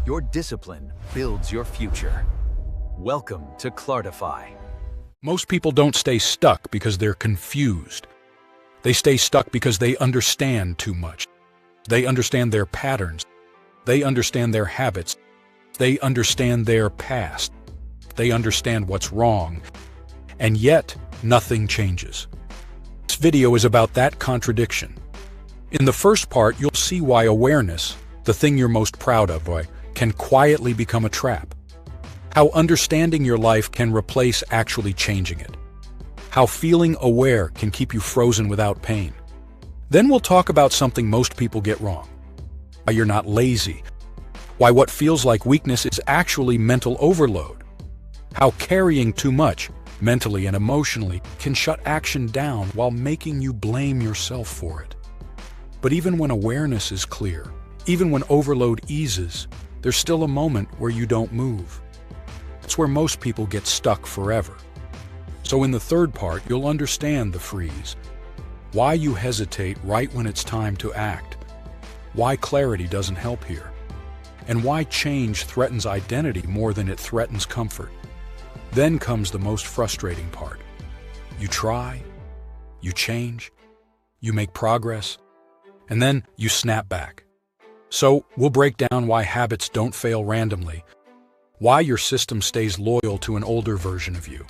Your discipline builds your future. Welcome to Clartify. Most people don't stay stuck because they're confused. They stay stuck because they understand too much. They understand their patterns. They understand their habits. They understand their past. They understand what's wrong. And yet, nothing changes. This video is about that contradiction. In the first part, you'll see why awareness, the thing you're most proud of, can quietly become a trap. How understanding your life can replace actually changing it. How feeling aware can keep you frozen without pain. Then we'll talk about something most people get wrong. Why you're not lazy. Why what feels like weakness is actually mental overload. How carrying too much, mentally and emotionally, can shut action down while making you blame yourself for it. But even when awareness is clear, even when overload eases, there's still a moment where you don't move. That's where most people get stuck forever. So in the third part, you'll understand the freeze. Why you hesitate right when it's time to act. Why clarity doesn't help here. And why change threatens identity more than it threatens comfort. Then comes the most frustrating part. You try, you change, you make progress, and then you snap back. So we'll break down why habits don't fail randomly, why your system stays loyal to an older version of you,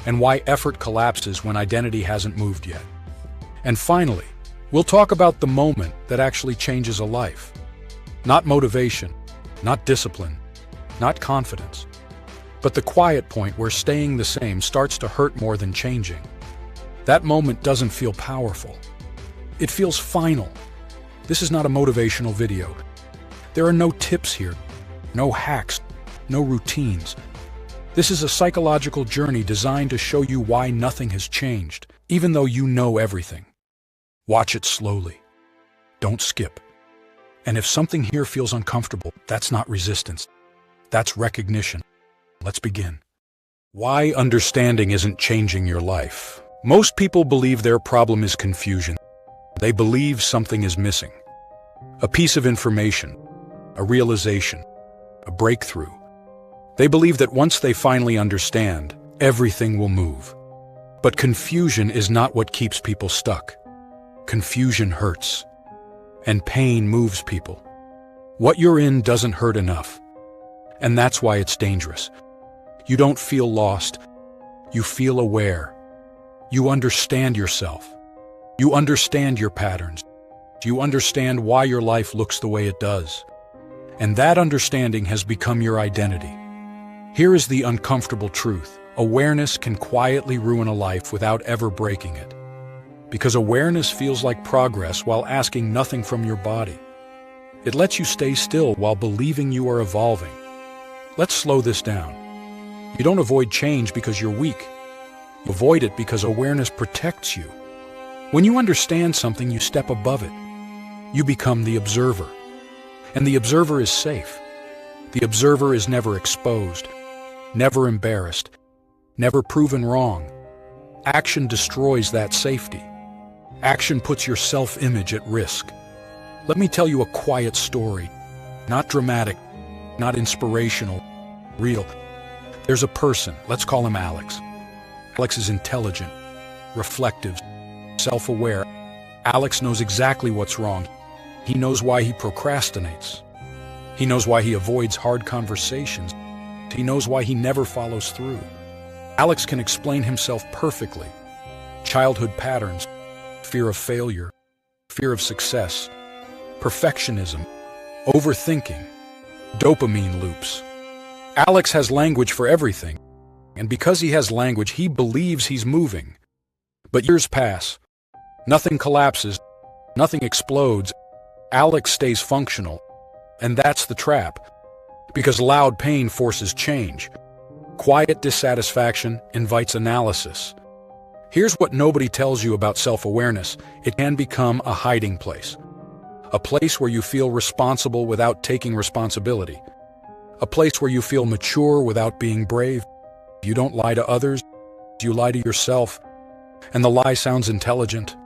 and why effort collapses when identity hasn't moved yet. And finally, we'll talk about the moment that actually changes a life. Not motivation, not discipline, not confidence, but the quiet point where staying the same starts to hurt more than changing. That moment doesn't feel powerful. It feels final. This is not a motivational video. There are no tips here, no hacks, no routines. This is a psychological journey designed to show you why nothing has changed, even though you know everything. Watch it slowly. Don't skip. And if something here feels uncomfortable, that's not resistance. That's recognition. Let's begin. Why understanding isn't changing your life. Most people believe their problem is confusion. They believe something is missing. A piece of information, a realization, a breakthrough. They believe that once they finally understand, everything will move. But confusion is not what keeps people stuck. Confusion hurts. And pain moves people. What you're in doesn't hurt enough. And that's why it's dangerous. You don't feel lost. You feel aware. You understand yourself. You understand your patterns. You understand why your life looks the way it does. And that understanding has become your identity. Here is the uncomfortable truth. Awareness can quietly ruin a life without ever breaking it. Because awareness feels like progress while asking nothing from your body. It lets you stay still while believing you are evolving. Let's slow this down. You don't avoid change because you're weak. You avoid it because awareness protects you. When you understand something, you step above it. You become the observer. And the observer is safe. The observer is never exposed, never embarrassed, never proven wrong. Action destroys that safety. Action puts your self-image at risk. Let me tell you a quiet story. Not dramatic, not inspirational, real. There's a person, let's call him Alex. Alex is intelligent, reflective, self-aware. Alex knows exactly what's wrong. He knows why he procrastinates. He knows why he avoids hard conversations. He knows why he never follows through. Alex can explain himself perfectly. Childhood patterns, fear of failure, fear of success, perfectionism, overthinking, dopamine loops. Alex has language for everything, and because he has language, he believes he's moving. But years pass. Nothing collapses. Nothing explodes. Alex stays functional. And that's the trap. Because loud pain forces change. Quiet dissatisfaction invites analysis. Here's what nobody tells you about self-awareness. It can become a hiding place. A place where you feel responsible without taking responsibility. A place where you feel mature without being brave. You don't lie to others, you lie to yourself. And the lie sounds intelligent.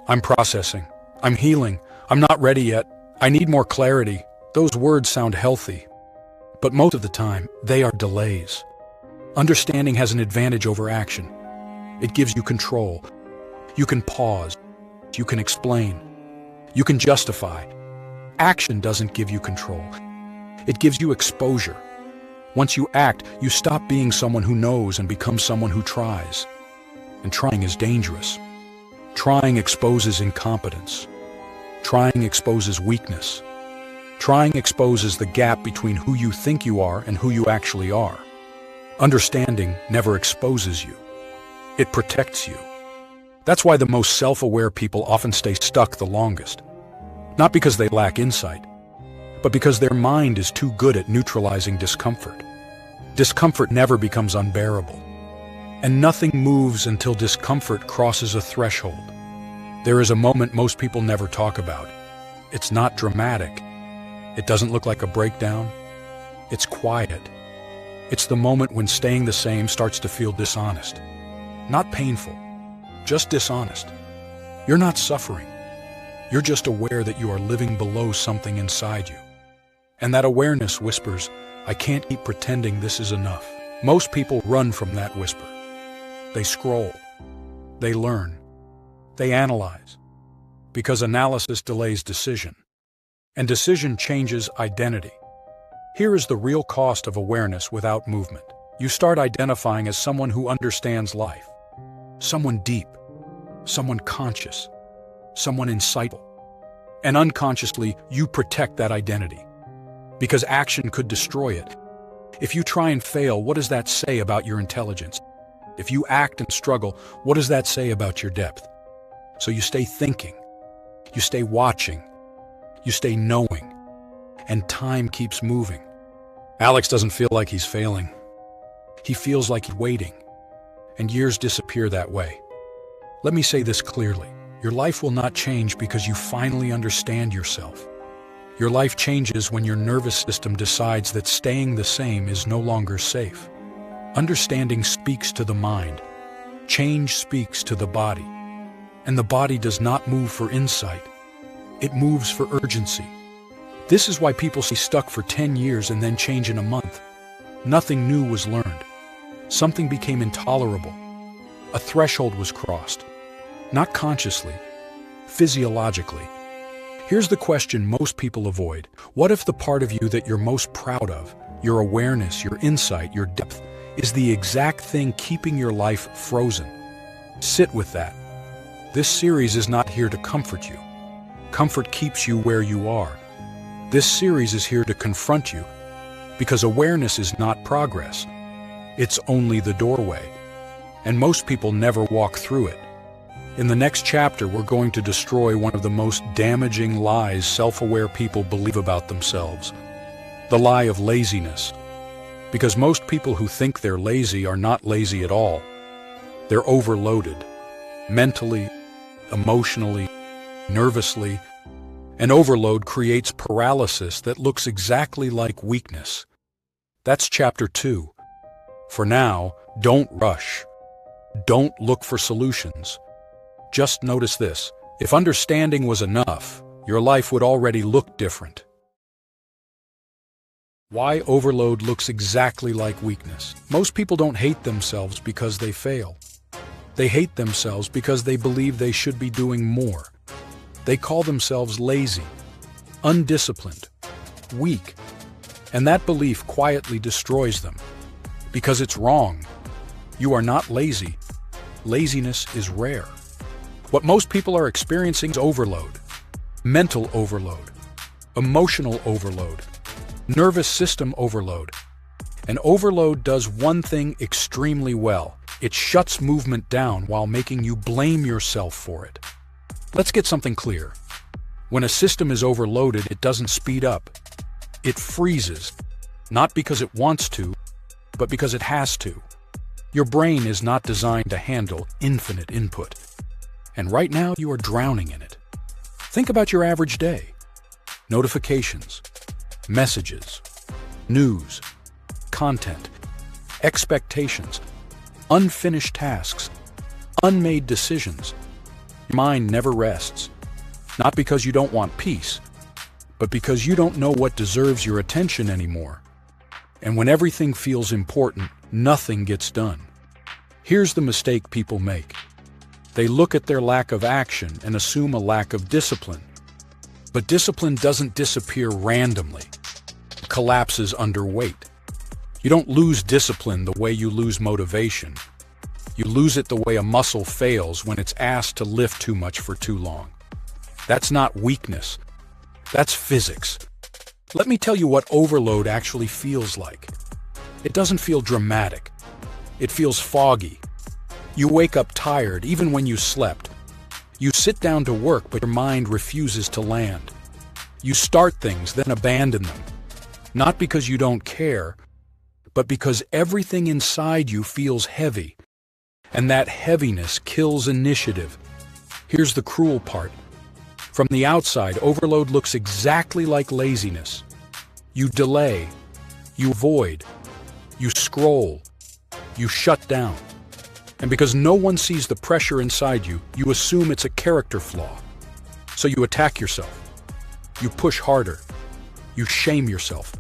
I'm processing. I'm healing. I'm not ready yet. I need more clarity. Those words sound healthy, But most of the time, they are delays. Understanding has an advantage over action. It gives you control. You can pause. You can explain. You can justify. Action doesn't give you control. It gives you exposure. Once you act, you stop being someone who knows and become someone who tries. And trying is dangerous. Trying exposes incompetence. Trying exposes weakness. Trying exposes the gap between who you think you are and who you actually are. Understanding never exposes you. It protects you. That's why the most self-aware people often stay stuck the longest. Not because they lack insight, but because their mind is too good at neutralizing discomfort. Discomfort never becomes unbearable. And nothing moves until discomfort crosses a threshold. There is a moment most people never talk about. It's not dramatic. It doesn't look like a breakdown. It's quiet. It's the moment when staying the same starts to feel dishonest. Not painful, just dishonest. You're not suffering. You're just aware that you are living below something inside you. And that awareness whispers, I can't keep pretending this is enough. Most people run from that whisper. They scroll. They learn. They analyze. Because analysis delays decision. And decision changes identity. Here is the real cost of awareness without movement. You start identifying as someone who understands life. Someone deep. Someone conscious. Someone insightful. And unconsciously, you protect that identity. Because action could destroy it. If you try and fail, what does that say about your intelligence? If you act and struggle, what does that say about your depth? So you stay thinking. You stay watching. You stay knowing. And time keeps moving. Alex doesn't feel like he's failing. He feels like he's waiting. And years disappear that way. Let me say this clearly. Your life will not change because you finally understand yourself. Your life changes when your nervous system decides that staying the same is no longer safe. Understanding speaks to the mind. Change speaks to the body. And the body does not move for insight. It moves for urgency. This is why people stay stuck for 10 years and then change in a month. Nothing new was learned. Something became intolerable. A threshold was crossed. Not consciously, physiologically. Here's the question most people avoid. What if the part of you that you're most proud of, your awareness, your insight, your depth, is the exact thing keeping your life frozen? Sit with that. This series is not here to comfort you. Comfort keeps you where you are. This series is here to confront you, because awareness is not progress. It's only the doorway. And most people never walk through it. In the next chapter, we're going to destroy one of the most damaging lies self-aware people believe about themselves. The lie of laziness. Because most people who think they're lazy are not lazy at all. They're overloaded. Mentally, emotionally, nervously. And overload creates paralysis that looks exactly like weakness. That's chapter 2. For now, don't rush. Don't look for solutions. Just notice this. If understanding was enough, your life would already look different. Why overload looks exactly like weakness. Most people don't hate themselves because they fail. They hate themselves because they believe they should be doing more. They call themselves lazy, undisciplined, weak. And that belief quietly destroys them. Because it's wrong. You are not lazy. Laziness is rare. What most people are experiencing is overload. Mental overload. Emotional overload. Nervous system overload. And overload does one thing extremely well. It shuts movement down while making you blame yourself for it. Let's get something clear. When a system is overloaded, it doesn't speed up. It freezes. Not because it wants to, but because it has to. Your brain is not designed to handle infinite input. And right now, you are drowning in it. Think about your average day. Notifications, messages, news, content, expectations, unfinished tasks, unmade decisions. Your mind never rests. Not because you don't want peace, but because you don't know what deserves your attention anymore. And when everything feels important, nothing gets done. Here's the mistake people make. They look at their lack of action and assume a lack of discipline. But discipline doesn't disappear randomly. It collapses under weight. You don't lose discipline the way you lose motivation. You lose it the way a muscle fails when it's asked to lift too much for too long. That's not weakness. That's physics. Let me tell you what overload actually feels like. It doesn't feel dramatic. It feels foggy. You wake up tired even when you slept. You sit down to work, but your mind refuses to land. You start things, then abandon them. Not because you don't care, but because everything inside you feels heavy. And that heaviness kills initiative. Here's the cruel part. From the outside, overload looks exactly like laziness. You delay, you avoid, you scroll, you shut down. And because no one sees the pressure inside you, you assume it's a character flaw. So you attack yourself. You push harder. You shame yourself.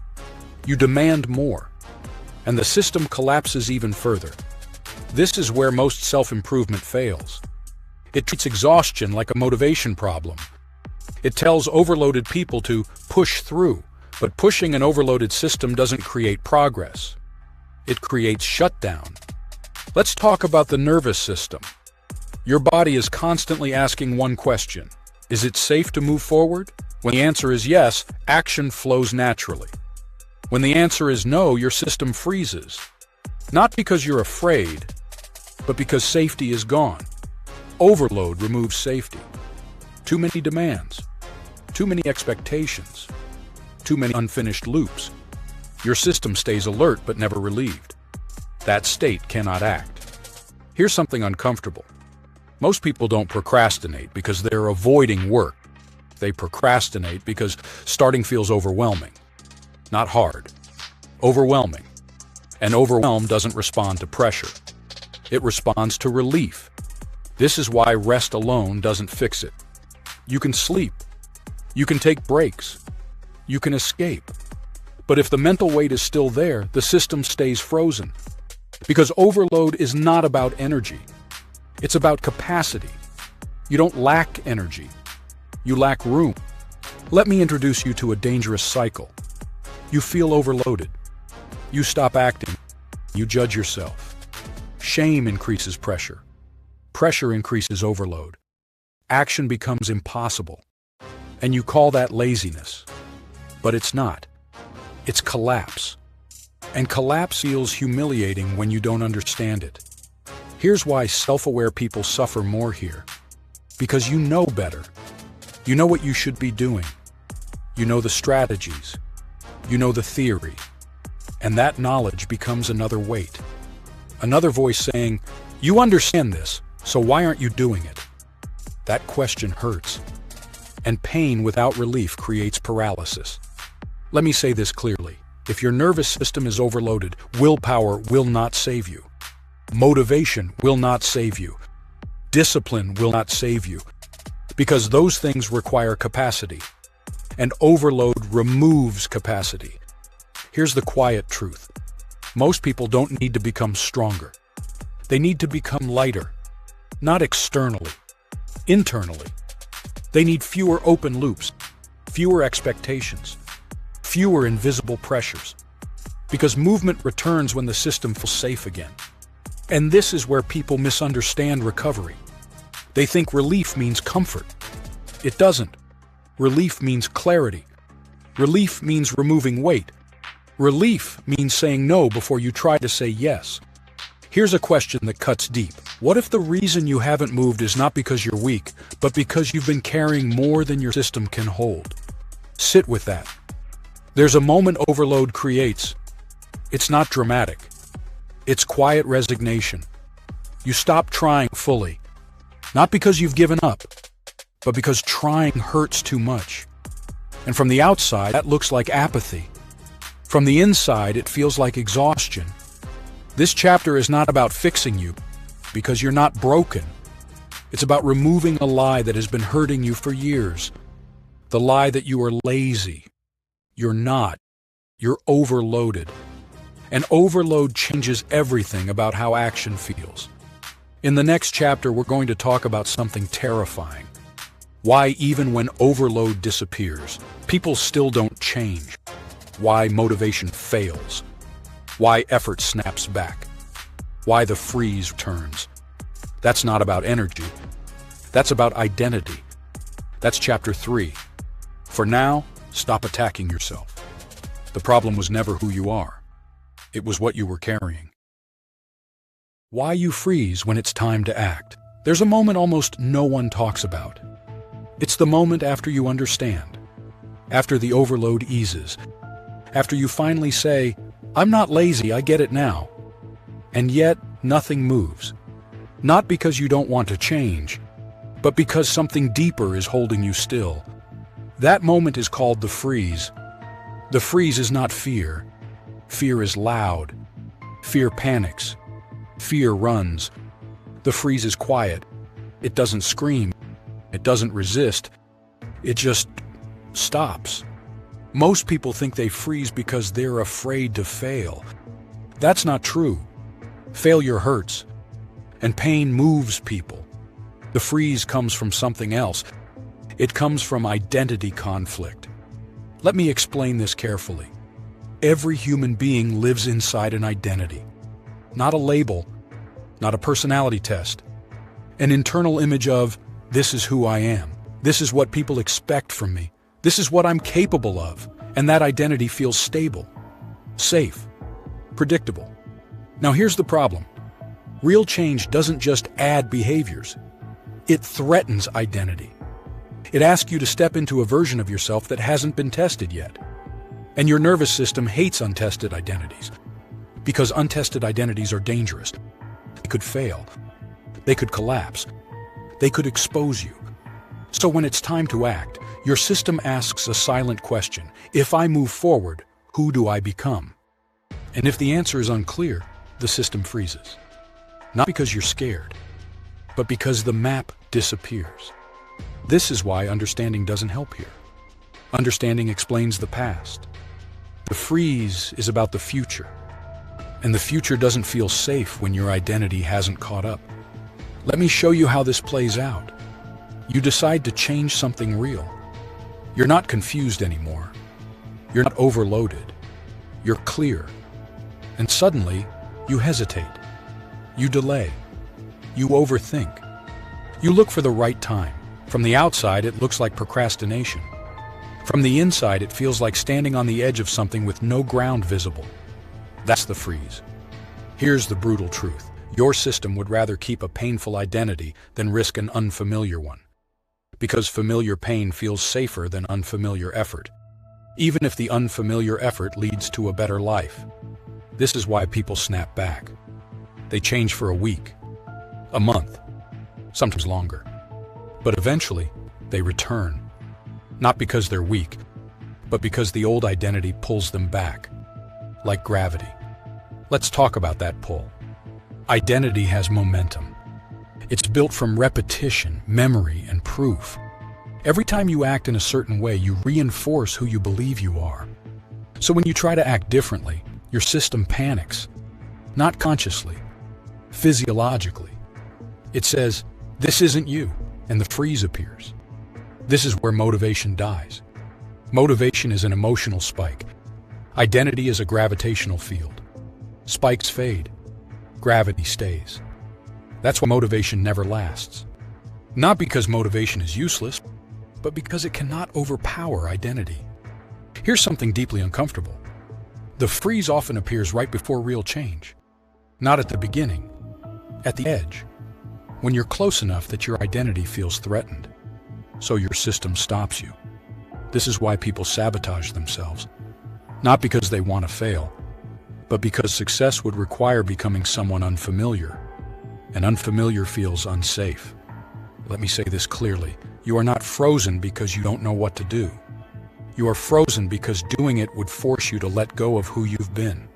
You demand more. And the system collapses even further. This is where most self-improvement fails. It treats exhaustion like a motivation problem. It tells overloaded people to push through, but pushing an overloaded system doesn't create progress. It creates shutdown. Let's talk about the nervous system. Your body is constantly asking one question. Is it safe to move forward? When the answer is yes, action flows naturally. When the answer is no, your system freezes. Not because you're afraid, but because safety is gone. Overload removes safety. Too many demands. Too many expectations. Too many unfinished loops. Your system stays alert but never relieved. That state cannot act. Here's something uncomfortable. Most people don't procrastinate because they're avoiding work. They procrastinate because starting feels overwhelming. Not hard. Overwhelming. And overwhelm doesn't respond to pressure. It responds to relief. This is why rest alone doesn't fix it. You can sleep. You can take breaks. You can escape. But if the mental weight is still there, the system stays frozen. Because overload is not about energy. It's about capacity. You don't lack energy. You lack room. Let me introduce you to a dangerous cycle. You feel overloaded. You stop acting. You judge yourself. Shame increases pressure. Pressure increases overload. Action becomes impossible. And you call that laziness. But it's not. It's collapse. And collapse feels humiliating when you don't understand it. Here's why self-aware people suffer more here. Because you know better. You know what you should be doing. You know the strategies. You know the theory. And that knowledge becomes another weight. Another voice saying, "You understand this, so why aren't you doing it?" That question hurts. And pain without relief creates paralysis. Let me say this clearly. If your nervous system is overloaded, willpower will not save you. Motivation will not save you. Discipline will not save you. Because those things require capacity. And overload removes capacity. Here's the quiet truth. Most people don't need to become stronger. They need to become lighter. Not externally. Internally. They need fewer open loops, fewer expectations, fewer invisible pressures. Because movement returns when the system feels safe again. And this is where people misunderstand recovery. They think relief means comfort. It doesn't. Relief means clarity. Relief means removing weight. Relief means saying no before you try to say yes. Here's a question that cuts deep. What if the reason you haven't moved is not because you're weak, but because you've been carrying more than your system can hold? Sit with that. There's a moment overload creates. It's not dramatic. It's quiet resignation. You stop trying fully. Not because you've given up, but because trying hurts too much. And from the outside, that looks like apathy. From the inside, it feels like exhaustion. This chapter is not about fixing you, because you're not broken. It's about removing a lie that has been hurting you for years. The lie that you are lazy. You're not. You're overloaded. And overload changes everything about how action feels. In the next chapter, we're going to talk about something terrifying. Why even when overload disappears, people still don't change. Why motivation fails. Why effort snaps back. Why the freeze returns. That's not about energy. That's about identity. That's chapter 3. For now, stop attacking yourself. The problem was never who you are. It was what you were carrying. Why you freeze when it's time to act. There's a moment almost no one talks about. It's the moment after you understand. After the overload eases. After you finally say, "I'm not lazy, I get it now." And yet, nothing moves. Not because you don't want to change, but because something deeper is holding you still. That moment is called the freeze. The freeze is not fear. Fear is loud. Fear panics. Fear runs. The freeze is quiet. It doesn't scream. It doesn't resist. It just stops. Most people think they freeze because they're afraid to fail. That's not true. Failure hurts, and pain moves people. The freeze comes from something else. It comes from identity conflict. Let me explain this carefully. Every human being lives inside an identity. Not a label, not a personality test. An internal image of, this is who I am. This is what people expect from me. This is what I'm capable of. And that identity feels stable, safe, predictable. Now here's the problem. Real change doesn't just add behaviors. It threatens identity. It asks you to step into a version of yourself that hasn't been tested yet. And your nervous system hates untested identities. Because untested identities are dangerous. They could fail. They could collapse. They could expose you. So when it's time to act, your system asks a silent question. If I move forward, who do I become? And if the answer is unclear, the system freezes. Not because you're scared, but because the map disappears. This is why understanding doesn't help here. Understanding explains the past. The freeze is about the future. And the future doesn't feel safe when your identity hasn't caught up. Let me show you how this plays out. You decide to change something real. You're not confused anymore. You're not overloaded. You're clear. And suddenly, you hesitate. You delay. You overthink. You look for the right time. From the outside, it looks like procrastination. From the inside, it feels like standing on the edge of something with no ground visible. That's the freeze. Here's the brutal truth. Your system would rather keep a painful identity than risk an unfamiliar one. Because familiar pain feels safer than unfamiliar effort, even if the unfamiliar effort leads to a better life. This is why people snap back. They change for a week, a month, sometimes longer. But eventually, they return. Not because they're weak, but because the old identity pulls them back, like gravity. Let's talk about that pull. Identity has momentum. It's built from repetition, memory, and proof. Every time you act in a certain way, you reinforce who you believe you are. So when you try to act differently, your system panics. Not consciously, physiologically. It says, "This isn't you," and the freeze appears. This is where motivation dies. Motivation is an emotional spike. Identity is a gravitational field. Spikes fade. Gravity stays. That's why motivation never lasts. Not because motivation is useless, but because it cannot overpower identity. Here's something deeply uncomfortable. The freeze often appears right before real change. Not at the beginning, at the edge, when you're close enough that your identity feels threatened. So your system stops you. This is why people sabotage themselves. Not because they want to fail, but because success would require becoming someone unfamiliar. And unfamiliar feels unsafe. Let me say this clearly. You are not frozen because you don't know what to do. You are frozen because doing it would force you to let go of who you've been.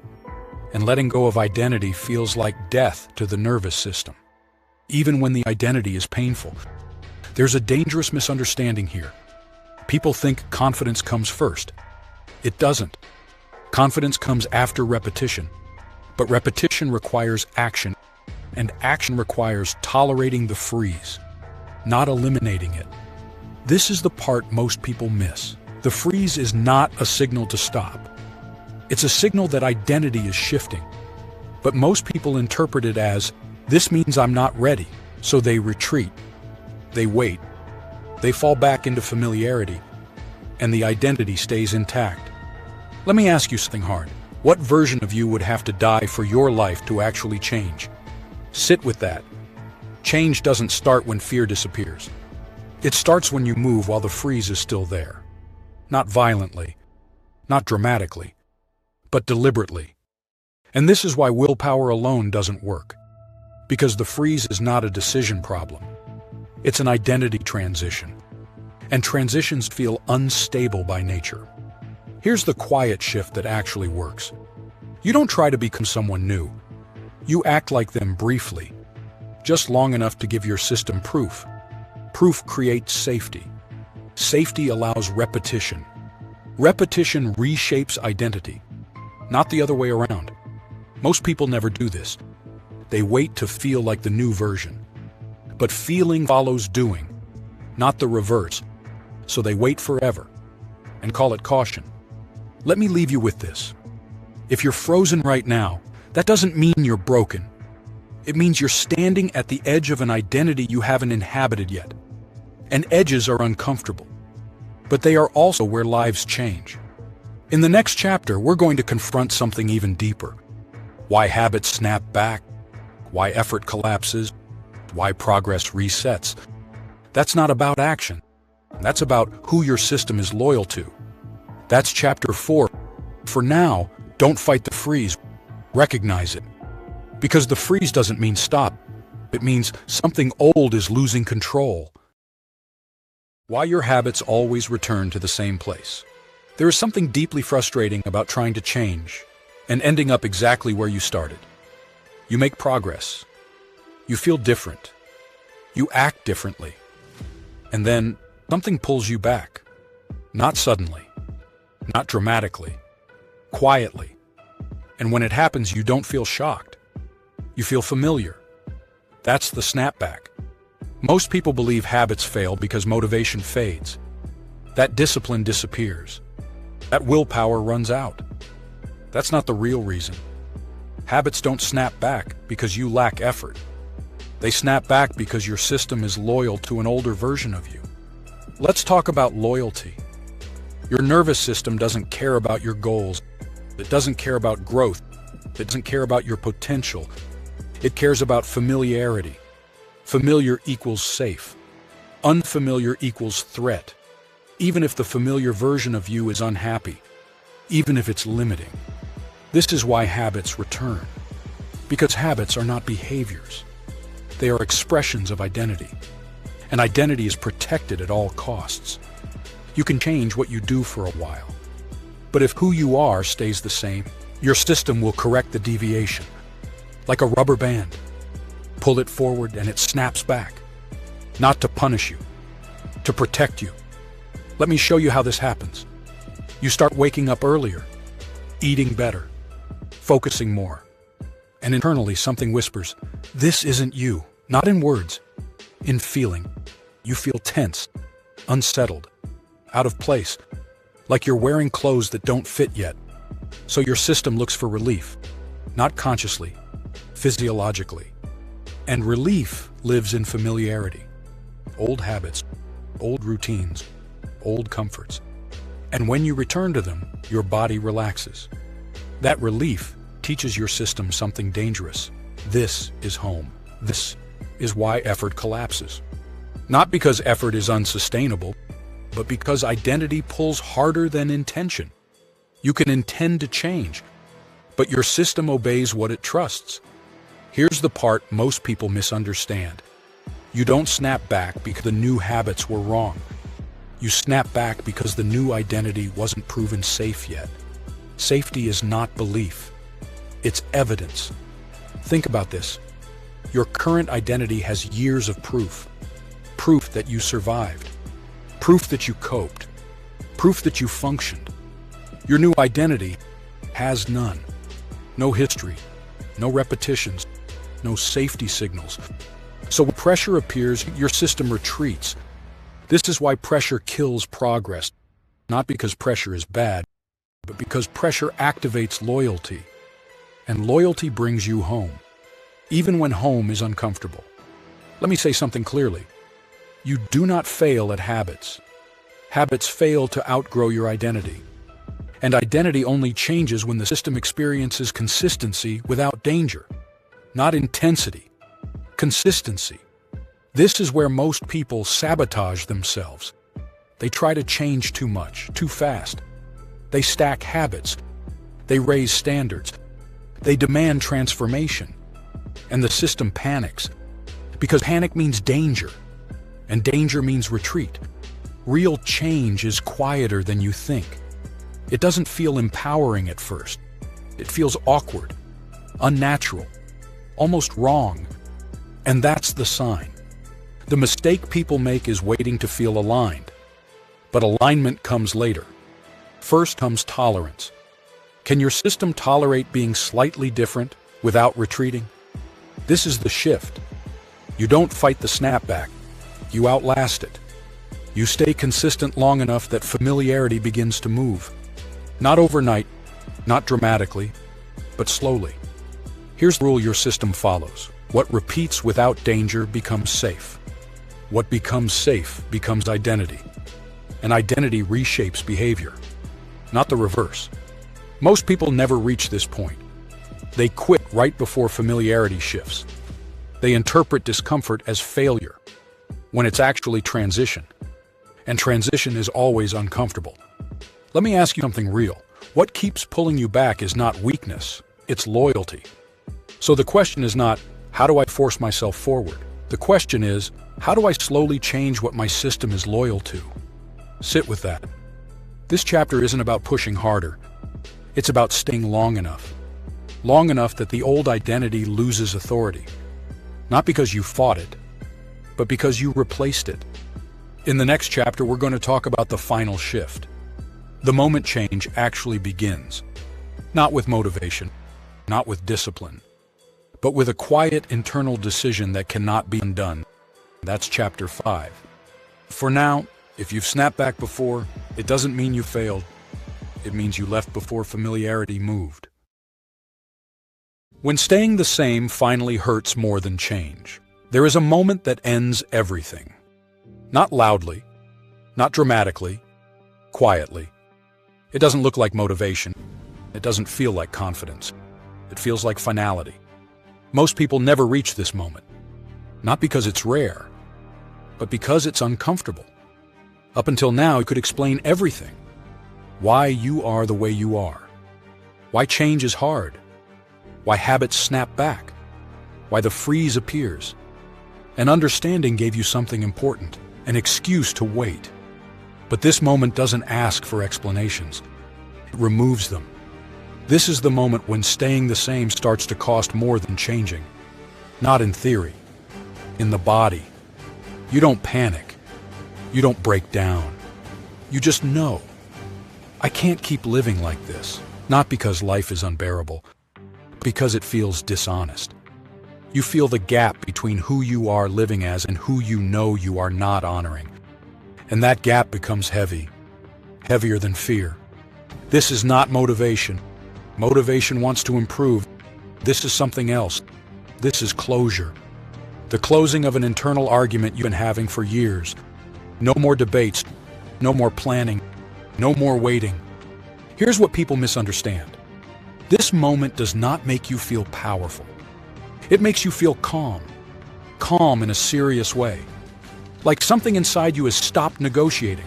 And letting go of identity feels like death to the nervous system. Even when the identity is painful. There's a dangerous misunderstanding here. People think confidence comes first. It doesn't. Confidence comes after repetition, But repetition requires action, and action requires tolerating the freeze, not eliminating it. This is the part most people miss. The freeze is not a signal to stop. It's a signal that identity is shifting. But most people interpret it as, this means I'm not ready, so they retreat. They wait. They fall back into familiarity, and the identity stays intact. Let me ask you something hard. What version of you would have to die for your life to actually change? Sit with that. Change doesn't start when fear disappears. It starts when you move while the freeze is still there. Not violently, not dramatically, but deliberately. And this is why willpower alone doesn't work. Because the freeze is not a decision problem. It's an identity transition. And transitions feel unstable by nature. Here's the quiet shift that actually works. You don't try to become someone new. You act like them briefly, just long enough to give your system proof. Proof creates safety. Safety allows repetition. Repetition reshapes identity, not the other way around. Most people never do this. They wait to feel like the new version. But feeling follows doing, not the reverse. So they wait forever and call it caution. Let me leave you with this. If you're frozen right now, that doesn't mean you're broken. It means you're standing at the edge of an identity you haven't inhabited yet. And edges are uncomfortable. But they are also where lives change. In the next chapter, we're going to confront something even deeper. Why habits snap back, why effort collapses, why progress resets. That's not about action. That's about who your system is loyal to. That's chapter 4. For now, don't fight the freeze. Recognize it. Because the freeze doesn't mean stop. It means something old is losing control. Why your habits always return to the same place. There is something deeply frustrating about trying to change and ending up exactly where you started. You make progress. You feel different. You act differently. And then something pulls you back. Not suddenly. Not dramatically. Quietly. And when it happens, you don't feel shocked. You feel familiar. That's the snapback. Most people believe habits fail because motivation fades. That discipline disappears. That willpower runs out. That's not the real reason. Habits don't snap back because you lack effort. They snap back because your system is loyal to an older version of you. Let's talk about loyalty. Your nervous system doesn't care about your goals. It doesn't care about growth. It doesn't care about your potential. It cares about familiarity. Familiar equals safe. Unfamiliar equals threat. Even if the familiar version of you is unhappy. Even if it's limiting. This is why habits return. Because habits are not behaviors. They are expressions of identity. And identity is protected at all costs. You can change what you do for a while. But if who you are stays the same, your system will correct the deviation. Like a rubber band. Pull it forward and it snaps back. Not to punish you, to protect you. Let me show you how this happens. You start waking up earlier, eating better, focusing more. And internally something whispers, this isn't you. Not in words, in feeling. You feel tense, unsettled, out of place, like you're wearing clothes that don't fit yet. So your system looks for relief, not consciously, physiologically. And relief lives in familiarity. Old habits, old routines, old comforts. And when you return to them, your body relaxes. That relief teaches your system something dangerous. This is home. This is why effort collapses. Not because effort is unsustainable, but because identity pulls harder than intention. You can intend to change, but your system obeys what it trusts. Here's the part most people misunderstand. You don't snap back because the new habits were wrong. You snap back because the new identity wasn't proven safe yet. Safety is not belief. It's evidence. Think about this. Your current identity has years of proof. Proof that you survived. Proof that you coped. Proof that you functioned. Your new identity has none. No history, no repetitions, no safety signals. So when pressure appears, your system retreats. This is why pressure kills progress. Not because pressure is bad, but because pressure activates loyalty. And loyalty brings you home, even when home is uncomfortable. Let me say something clearly. You do not fail at habits. Habits fail to outgrow your identity. And identity only changes when the system experiences consistency without danger. Not intensity, consistency. This is where most people sabotage themselves. They try to change too much, too fast. They stack habits. They raise standards. They demand transformation. And the system panics. Because panic means danger. And danger means retreat. Real change is quieter than you think. It doesn't feel empowering at first. It feels awkward, unnatural, almost wrong. And that's the sign. The mistake people make is waiting to feel aligned. But alignment comes later. First comes tolerance. Can your system tolerate being slightly different without retreating? This is the shift. You don't fight the snapback. You outlast it. You stay consistent long enough that familiarity begins to move. Not overnight, not dramatically, but slowly. Here's the rule your system follows. What repeats without danger becomes safe. What becomes safe becomes identity. And identity reshapes behavior, not the reverse. Most people never reach this point. They quit right before familiarity shifts. They interpret discomfort as failure, when it's actually transition. And transition is always uncomfortable. Let me ask you something real. What keeps pulling you back is not weakness, it's loyalty. So the question is not, how do I force myself forward? The question is, how do I slowly change what my system is loyal to? Sit with that. This chapter isn't about pushing harder. It's about staying long enough. Long enough that the old identity loses authority. Not because you fought it, but because you replaced it. In the next chapter, we're going to talk about the final shift. The moment change actually begins. Not with motivation, not with discipline, but with a quiet internal decision that cannot be undone. That's chapter 5. For now, if you've snapped back before, it doesn't mean you failed. It means you left before familiarity moved. When staying the same finally hurts more than change, there is a moment that ends everything. Not loudly, not dramatically, quietly. It doesn't look like motivation. It doesn't feel like confidence. It feels like finality. Most people never reach this moment. Not because it's rare, but because it's uncomfortable. Up until now, you could explain everything. Why you are the way you are. Why change is hard. Why habits snap back. Why the freeze appears. An understanding gave you something important, an excuse to wait. But this moment doesn't ask for explanations. It removes them. This is the moment when staying the same starts to cost more than changing. Not in theory. In the body. You don't panic. You don't break down. You just know. I can't keep living like this. Not because life is unbearable, but because it feels dishonest. You feel the gap between who you are living as and who you know you are not honoring. And that gap becomes heavy. Heavier than fear. This is not motivation. Motivation wants to improve. This is something else. This is closure. The closing of an internal argument you've been having for years. No more debates. No more planning. No more waiting. Here's what people misunderstand. This moment does not make you feel powerful. It makes you feel calm. Calm in a serious way. Like something inside you has stopped negotiating.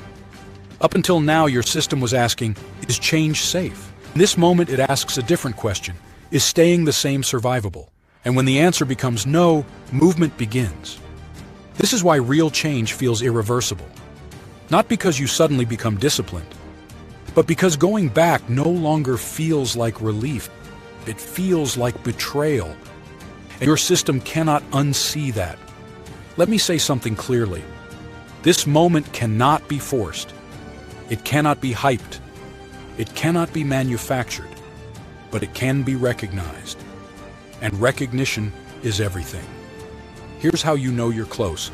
Up until now, your system was asking, is change safe? In this moment, it asks a different question. Is staying the same survivable? And when the answer becomes no, movement begins. This is why real change feels irreversible. Not because you suddenly become disciplined, but because going back no longer feels like relief. It feels like betrayal. And your system cannot unsee that. Let me say something clearly. This moment cannot be forced. It cannot be hyped. It cannot be manufactured. But it can be recognized. And recognition is everything. Here's how you know you're close.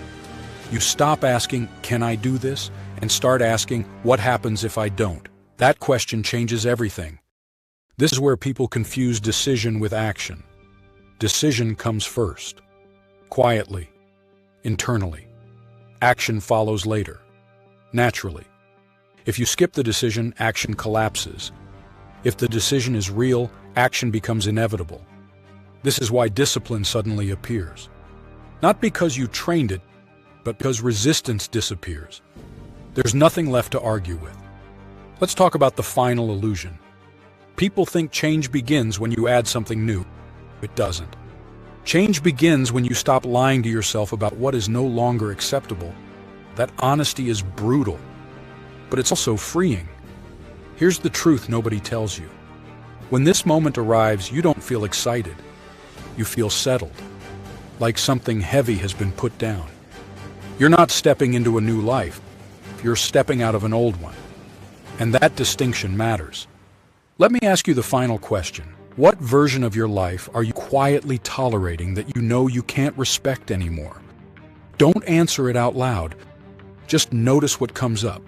You stop asking, "Can I do this?" and start asking, "What happens if I don't?" That question changes everything. This is where people confuse decision with action. Decision comes first, quietly, internally. Action follows later, naturally. If you skip the decision, action collapses. If the decision is real, action becomes inevitable. This is why discipline suddenly appears. Not because you trained it, but because resistance disappears. There's nothing left to argue with. Let's talk about the final illusion. People think change begins when you add something new. It doesn't. Change begins when you stop lying to yourself about what is no longer acceptable. That honesty is brutal, but it's also freeing. Here's the truth nobody tells you. When this moment arrives, you don't feel excited. You feel settled, like something heavy has been put down. You're not stepping into a new life. You're stepping out of an old one. And that distinction matters. Let me ask you the final question. What version of your life are you quietly tolerating that you know you can't respect anymore? Don't answer it out loud. Just notice what comes up.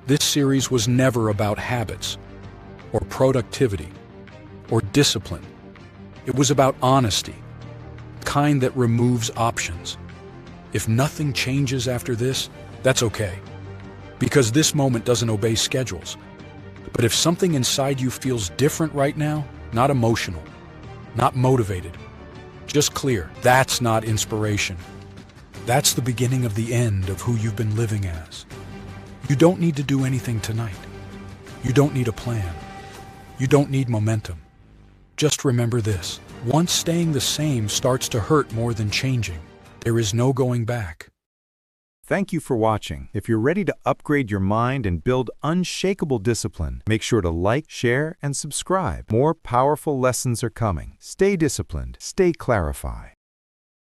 This series was never about habits, or productivity, or discipline. It was about honesty, the kind that removes options. If nothing changes after this, that's okay. Because this moment doesn't obey schedules. But if something inside you feels different right now, not emotional, not motivated, just clear, that's not inspiration. That's the beginning of the end of who you've been living as. You don't need to do anything tonight. You don't need a plan. You don't need momentum. Just remember this. Once staying the same starts to hurt more than changing, there is no going back. Thank you for watching. If you're ready to upgrade your mind and build unshakable discipline, make sure to like, share, and subscribe. More powerful lessons are coming. Stay disciplined. Stay clarified.